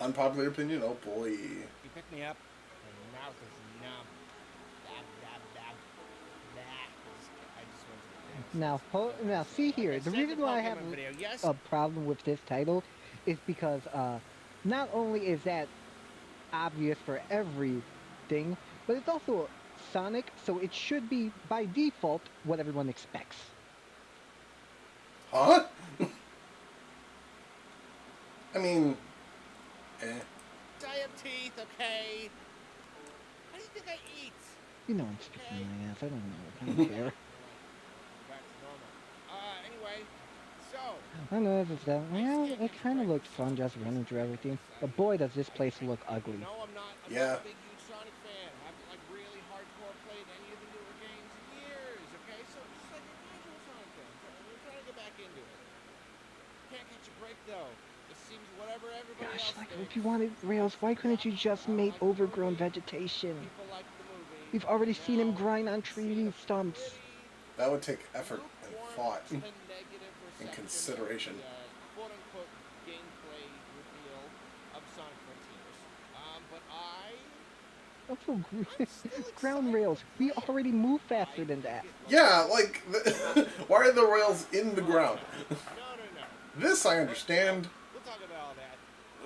Unpopular opinion? Oh boy. You pick me up, and mouth is numb. Dab, dab, dab. I just went to the Now, dentist. So, now see like I here. The said in the reason why I have Pokemon video, yes. a problem with this title is because not only is that obvious for everything, but it's also Sonic, so it should be by default what everyone expects. Huh? I mean, eh. I have teeth, okay? How do you think I eat? You know I'm skipping Okay? my ass. I don't know. I don't care. We're back to normal. Anyway, so I know it's that. ice Well, skate it can kind of break looked fun Sonic just Force running through everything. attacks. But boy, does this place look ugly. I'm not Yeah. a big huge Sonic fan. I haven't like really hardcore played any of the newer games in years. Okay, so just like a casual Sonic fan, we're trying to get back into it. Can't catch a break though. It seems whatever everybody Gosh, else like if thinks. you wanted Rails, It's why the couldn't you problem. just I don't made like the overgrown movie. vegetation? People like the movie. We've already seen him Now grind on I'm seeing tree a stumps. pretty That would take effort and lukewarm thought to negative and reception of consideration. the quote unquote gameplay reveal of Sonic Frontiers. But Also, I'm still ground excited to rails. We play it. already move I faster than think that. it looks Yeah, like, why are the rails in the oh ground? no. This I But understand, we'll talk about all that.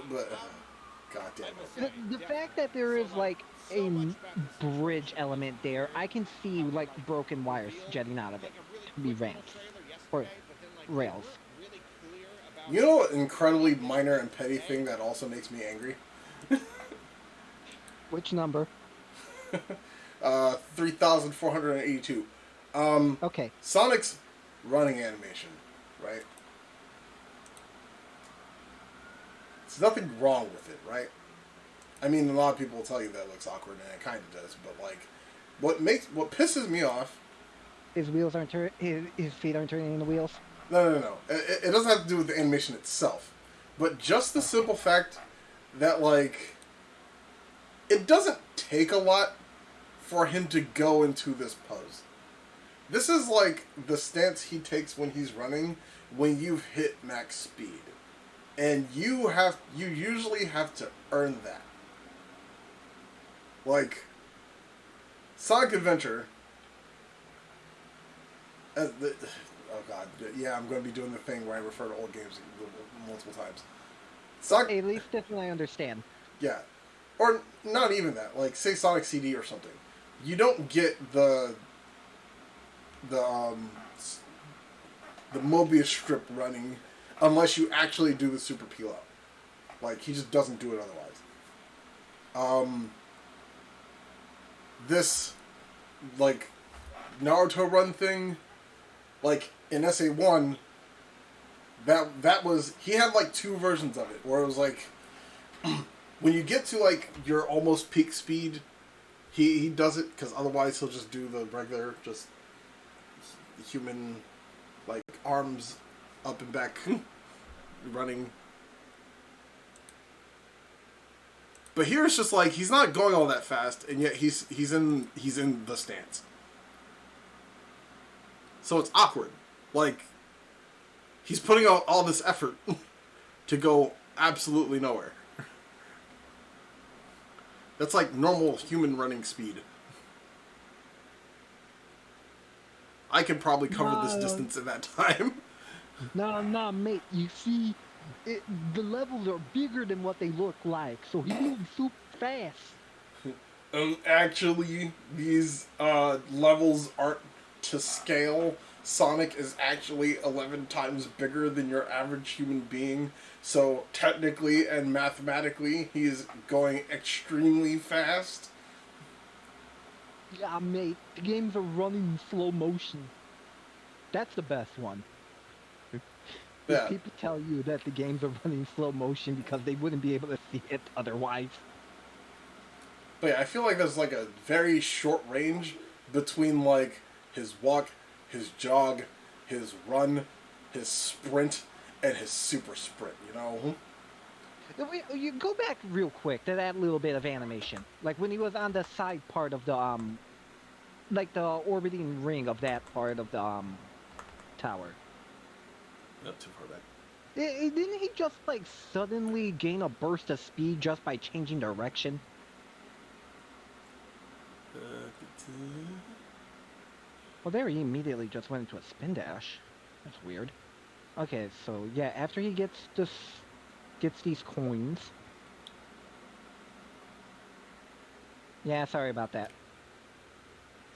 but Um, god damn I it. must say, The fact definitely that there is like a so much about the bridge situation in this element there, trailer. I can see They like like broken wires revealed jetting out of it like a really to be quick little ramps trailer or yesterday, but then like they rails. weren't really clear about You know what what incredibly they minor meant and to petty say. thing that also makes me angry? Which number? 3,482. Okay, Sonic's running animation, right? There's nothing wrong with it, right? I mean, a lot of people will tell you that it looks awkward, and it kind of does. But like, what pisses me off? his wheels aren't his feet aren't turning in the wheels. No. It doesn't have to do with the animation itself, but just the Okay. simple fact that like, it doesn't take a lot for him to go into this pose. This is like the stance he takes when he's running when you've hit max speed. And you usually have to earn that. Like Sonic Adventure oh god, yeah, I'm going to be doing the thing where I refer to old games multiple times. Sonic, At least this one I understand. yeah, or not even that. Like say Sonic CD or something. You don't get the um the Mobius strip running unless you actually do the super peel out. Like he just doesn't do it otherwise. This like Naruto run thing, like in SA1, that was he had like two versions of it where it was like when you get to like your almost peak speed, he does it because otherwise he'll just do the regular just human like arms up and back running. But here it's just like he's not going all that fast, and yet he's in the stance. So it's awkward. Like he's putting out all this effort to go absolutely nowhere. That's like normal human running speed. I could probably cover this Nah, distance in that time. mate. You see, the levels are bigger than what they look like, so he's moving super fast. Actually, these levels aren't to scale. Sonic is actually 11 times bigger than your average human being. So, technically and mathematically, he's going extremely fast. Yeah, mate. The games are running in slow motion. That's the best one. If Yeah. people tell you that the games are running in slow motion because they wouldn't be able to see it otherwise. But yeah, I feel like there's like a very short range between like his walk, his jog, his run, his sprint, and his super sprint, you know? You go back real quick to that little bit of animation, like when he was on the side part of the like the orbiting ring of that part of the tower. Not too far back. Didn't he just like suddenly gain a burst of speed just by changing direction? Well, there he immediately just went into a spin dash. That's weird. Okay, so yeah, after he gets these coins. Yeah, sorry about that.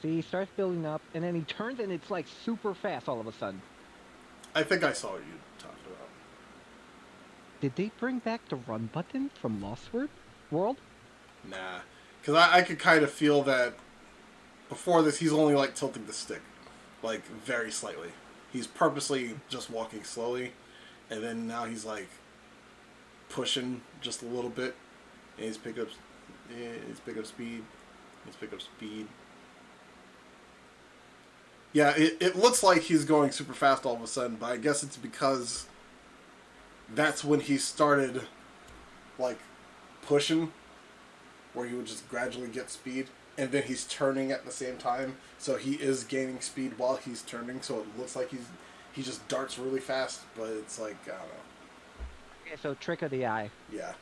See, he starts building up, and then he turns, and it's like super fast all of a sudden. I think I saw what you talked about. Did they bring back the run button from Lost World? Nah, because I could kind of feel that before this he's only like tilting the stick, like very slightly. He's purposely just walking slowly, and then now he's like pushing just a little bit, and he's pick up speed. He's pick up speed. Yeah, it looks like he's going super fast all of a sudden, but I guess it's because that's when he started, like, pushing, where he would just gradually get speed, and then he's turning at the same time, so he is gaining speed while he's turning, so it looks like he just darts really fast, but it's like, I don't know. Okay, so trick of the eye. Yeah.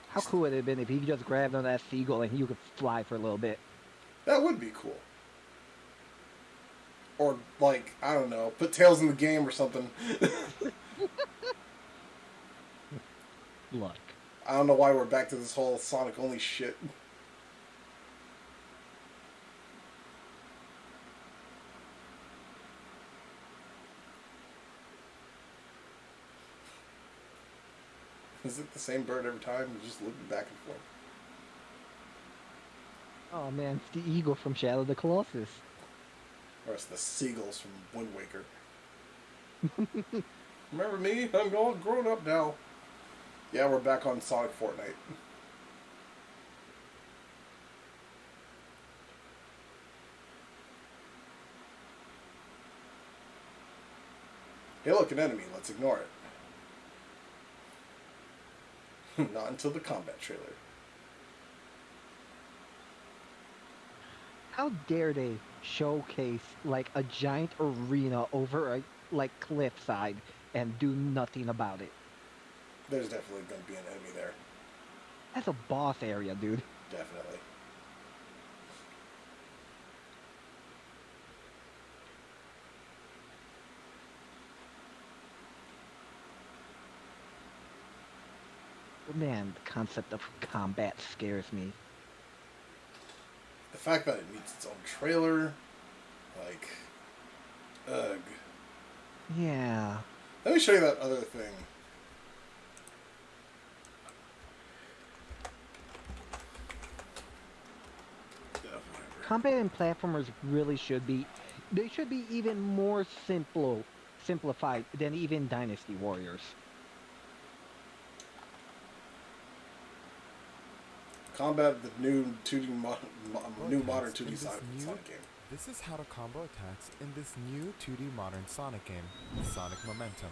How cool would it have been if he just grabbed on that seagull and you could fly for a little bit? That would be cool. Or, like, I don't know, put Tails in the game or something. Look. I don't know why we're back to this whole Sonic only shit. Is it the same bird every time? You're just looking back and forth. Oh man, it's the eagle from Shadow of the Colossus. Or it's the seagulls from Wind Waker. Remember me? I'm all grown up now. Yeah, we're back on Sonic Fortnite. Hey look, an enemy. Let's ignore it. Not until the combat trailer. How dare they showcase like a giant arena over a like cliffside and do nothing about it? There's definitely going to be an enemy there. That's a boss area, dude. Definitely. Man, the concept of combat scares me. The fact that it needs its own trailer, like, ugh. Yeah. Let me show you that other thing. Yeah, whatever. Combat and platformers really should be. They should be even more simplified than even Dynasty Warriors. Combat the new 2D new modern Attacks in 2D this Sonic game. This is how to combo attacks in this new 2D modern Sonic game, Sonic Momentum.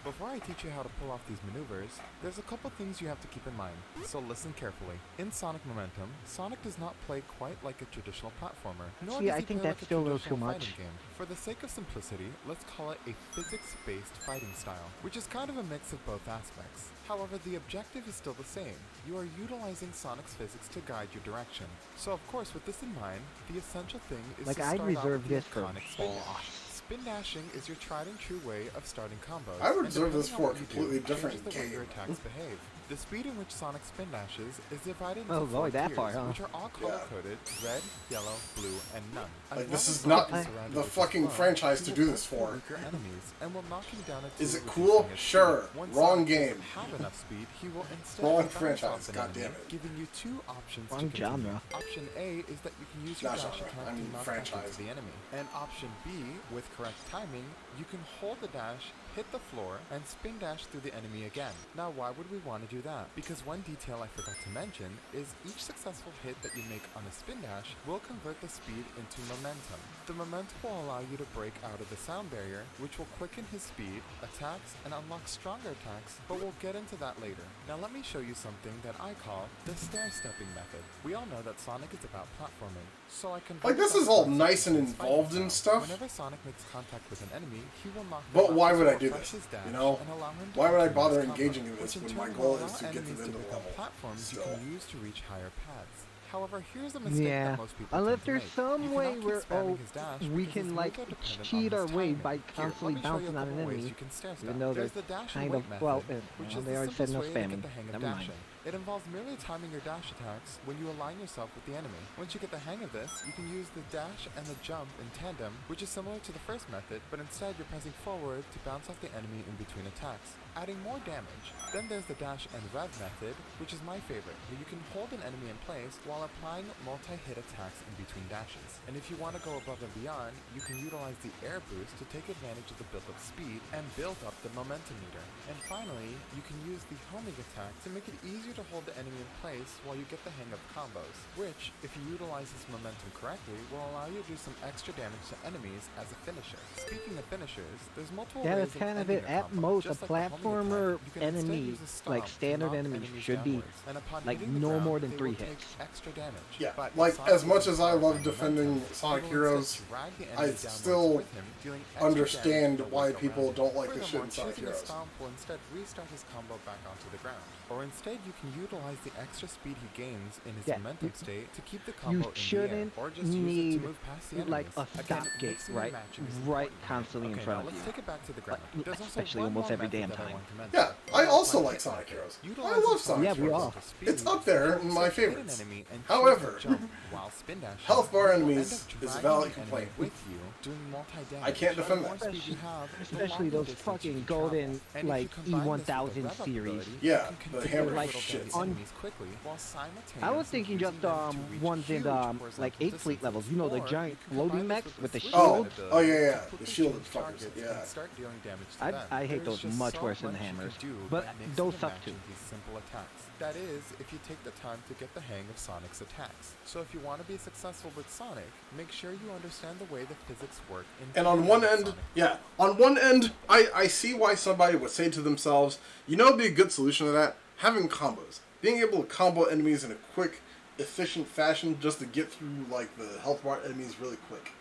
Before I teach you how to pull off these maneuvers, there's a couple things you have to keep in mind, so listen carefully. In Sonic Momentum, Sonic does not play quite like a traditional platformer, nor See, does I he think play that's like a still a little traditional too much. fighting game. For the sake of simplicity, let's call it a physics-based fighting style, which is kind of a mix of both aspects. However, the objective is still the same. You are utilizing Sonic's physics to guide your direction. So of course, with this in mind, the essential thing is Like, to I'd start out reserve with the this for iconic spin dash. boss. Spin dashing is your tried and true way of starting combos. I would and reserve this depending on for a what you do, completely different changes the way your game. attacks behave. The speed in which Sonic spin dashes is divided into Oh, four going that tiers, far, huh? which are all color-coded: red, yellow, blue, and none. As Like, long this as is Sonic not surrounded the with his fucking foe, franchise he to will do pull this through for. weaker enemies and will knock him down at Is two it with cool? using his Sure. speed. When Wrong Sonic game. doesn't have enough speed, he will instead Wrong bounce franchise, off an God enemy, damn it. giving you two options Wrong to continue. genre. Option A is that you can use your Not dash genre, attack I mean to knock franchise. back into the enemy. And option B, with correct timing, you can hold the dash, hit the floor, and spin dash through the enemy again. Now why would we want to do that? Because one detail I forgot to mention is each successful hit that you make on a spin dash will convert the speed into momentum. The momentum will allow you to break out of the sound barrier, which will quicken his speed, attacks, and unlock stronger attacks, but we'll get into that later. Now let me show you something that I call the stair-stepping method. We all know that Sonic is about platforming, so I can... Like, this is all nice and involved and stuff. Whenever Sonic makes contact with an enemy, he will knock But them why out would I or do press this? his dash You know? and allow him to Why would I continue bother his combo, engaging in this which when in my turn goal will is to allow get to enemies the end of the become level? platforms you Still. can use to reach higher paths. However, here's a mistake Yeah, that most people unless tend to there's make. some You way cannot keep where spamming his dash we because his can moves like are dependent on cheat his our way timing. by Here, constantly let me show you a bouncing on couple an ways enemy, you can stair step. even though they're There's the dash and kind wait of method, well, which well, is they the already said simplest no way to get spamming. the hang of Never mind. dashing. It involves merely timing your dash attacks when you align yourself with the enemy. Once you get the hang of this, you can use the dash and the jump in tandem, which is similar to the first method, but instead you're pressing forward to bounce off the enemy in between attacks, adding more damage. Then there's the dash and rev method, which is my favorite, where you can hold an enemy in place while applying multi-hit attacks in between dashes. And if you want to go above and beyond, you can utilize the air boost to take advantage of the built-up speed and build up the momentum meter. And finally, you can use the homing attack to make it easier to hold the enemy in place while you get the hang of combos, which, if you utilize this momentum correctly, will allow you to do some extra damage to enemies as a finisher. Speaking of finishers, there's multiple Yeah, ways that's kind of ending it. a At combo. most, a Just like the homing platformer attack, you can instead enemy, use a stomp like to standard knock enemies, enemies should be downwards, and upon like hitting the no ground, more than they 3 will take hits. extra damage. Yeah, But like, Sonic as much as I with love momentum, defending he Sonic will Heroes, instead drag the I enemy downwards still with him, dealing extra understand damage to why work people around don't him. like this shit in Furthermore, Sonic choosing a Heroes. stomp will instead restart his combo back onto the ground. Or instead, you can utilize the extra speed he gains in his Yeah, momentum state to keep the You combo in the air, shouldn't or just use it need to move past the like enemies. a Again, stop gate mixing and right, matching is right important here. constantly in Okay, front now of let's you. take it back to the ground. There's also Especially one almost more every method damn that I time. want to mention. Yeah, I While also applying like hit Sonic marker, Heroes. I utilizing love Sonic Yeah, we Heroes. all. It's up there in my Hit an favorites. enemy and choose However, to jump while spin dashing. health bar You will enemies end up is a dragging valid the enemy complaint. with you, doing multi-damage. I can't defend The more that. speed you have, the Especially longer those distance you fucking can travel. golden, And if you like, combine this with the E1000 rev up series. ability, Yeah, you can the continue hammer to like whittle shits. down enemies quickly while simultaneously I was thinking using just them to reach ones in huge like horizontal 8 fleet levels. distances. You know, the Or giant you can loading combine mechs this with the switch shield. ability Oh, yeah, to yeah, quickly the shielded change fuckers, targets yeah. and start dealing damage to I- them. I hate There's those just much so worse than much you can hammers. do But by mixing those and suck matching too. these simple attacks. That is, if you take the time to get the hang of Sonic's attacks. So if you want to be successful with Sonic, make sure you understand the way the physics work in And on tandem one with end, Sonic. yeah, on one end, I see why somebody would say to themselves, you know, it'd be a good solution to that? Having combos. Being able to combo enemies in a quick, efficient fashion just to get through, like, the health bar enemies really quick.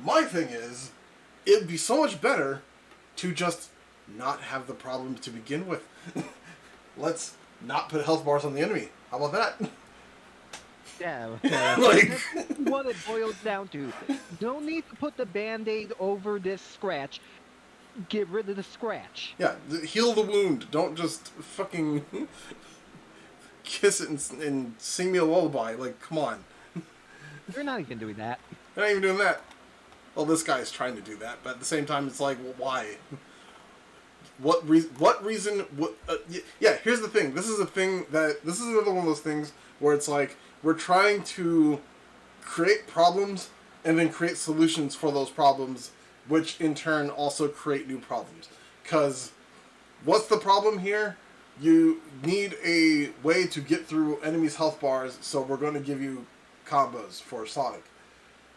My thing is, it'd be so much better to just not have the problem to begin with. Let's not put health bars on the enemy. How about that? Yeah, Like- that's what it boils down to. No need to put the band-aid over this scratch. Get rid of the scratch. Yeah, heal the wound. Don't just fucking kiss it and sing me a lullaby. Like, come on. You're not even doing that. They're not even doing that. Well, this guy's trying to do that, but at the same time, it's like, well, why? What reason? Yeah, here's the thing. This is another one of those things where it's like, we're trying to create problems and then create solutions for those problems, which in turn also create new problems. Because what's the problem here? You need a way to get through enemies' health bars, so we're going to give you combos for Sonic.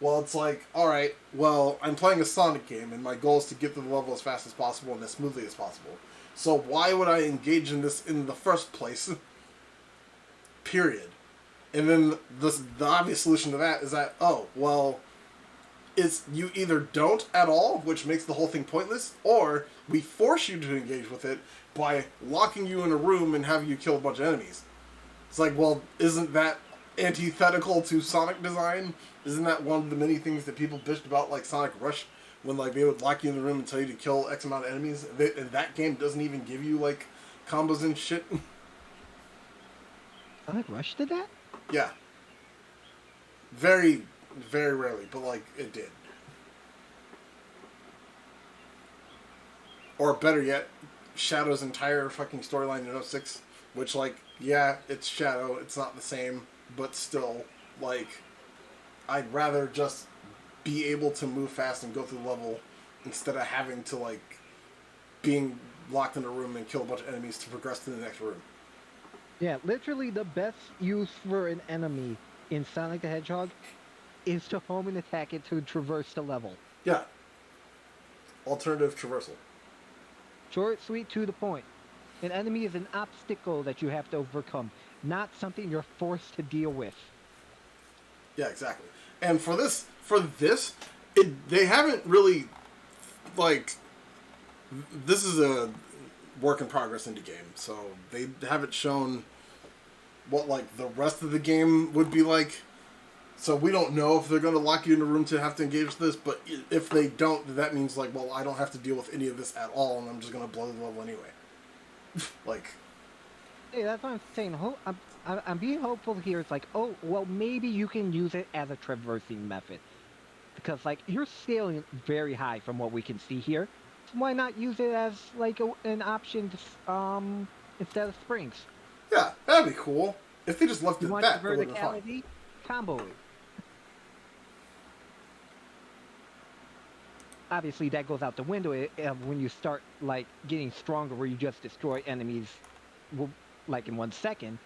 Well, it's like, alright, well, I'm playing a Sonic game, and my goal is to get through the level as fast as possible and as smoothly as possible. So why would I engage in this in the first place? Period. And then the obvious solution to that is that, oh, well, it's you either don't at all, which makes the whole thing pointless, or we force you to engage with it by locking you in a room and having you kill a bunch of enemies. It's like, well, isn't that antithetical to Sonic design? Isn't that one of the many things that people bitched about, like Sonic Rush, when like they would lock you in the room and tell you to kill X amount of enemies, and that game doesn't even give you like combos and shit? Sonic Rush did that? Yeah. Very, very rarely, but like it did. Or better yet, Shadow's entire fucking storyline in 06, which like, yeah, it's Shadow, it's not the same, but still, like, I'd rather just be able to move fast and go through the level instead of having to like being locked in a room and kill a bunch of enemies to progress to the next room. Yeah, literally the best use for an enemy in Sonic the Hedgehog is to home and attack it to traverse the level. Yeah. Alternative traversal. Short, sweet, to the point. An enemy is an obstacle that you have to overcome, not something you're forced to deal with. Yeah, exactly. And for this, they haven't really, like, this is a work in progress indie game, so they haven't shown what, like, the rest of the game would be like. So we don't know if they're going to lock you in a room to have to engage with this, but if they don't, that means, like, well, I don't have to deal with any of this at all, and I'm just going to blow the level anyway. Like... Hey, that's what I'm saying. I'm being hopeful here. It's like, oh, well, maybe you can use it as a traversing method. Because, like, you're scaling very high from what we can see here. So why not use it as, like, an option to, instead of springs? Yeah, that'd be cool. If they just left You it want that, the it would have been fine. verticality? Combo it. Obviously, that goes out the window when you start, like, getting stronger where you just destroy enemies, like, in 1 second.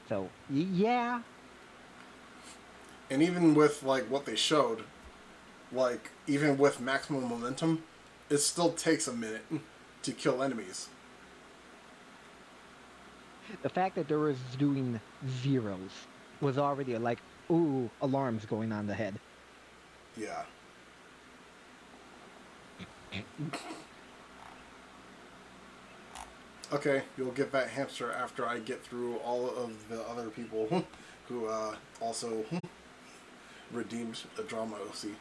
So, yeah. And even with, like, what they showed, like, even with maximum momentum, it still takes a minute to kill enemies. The fact that there was doing zeros was already like, ooh, alarms going on the head. Yeah. Okay, you'll get that hamster after I get through all of the other people who also redeemed a drama OC.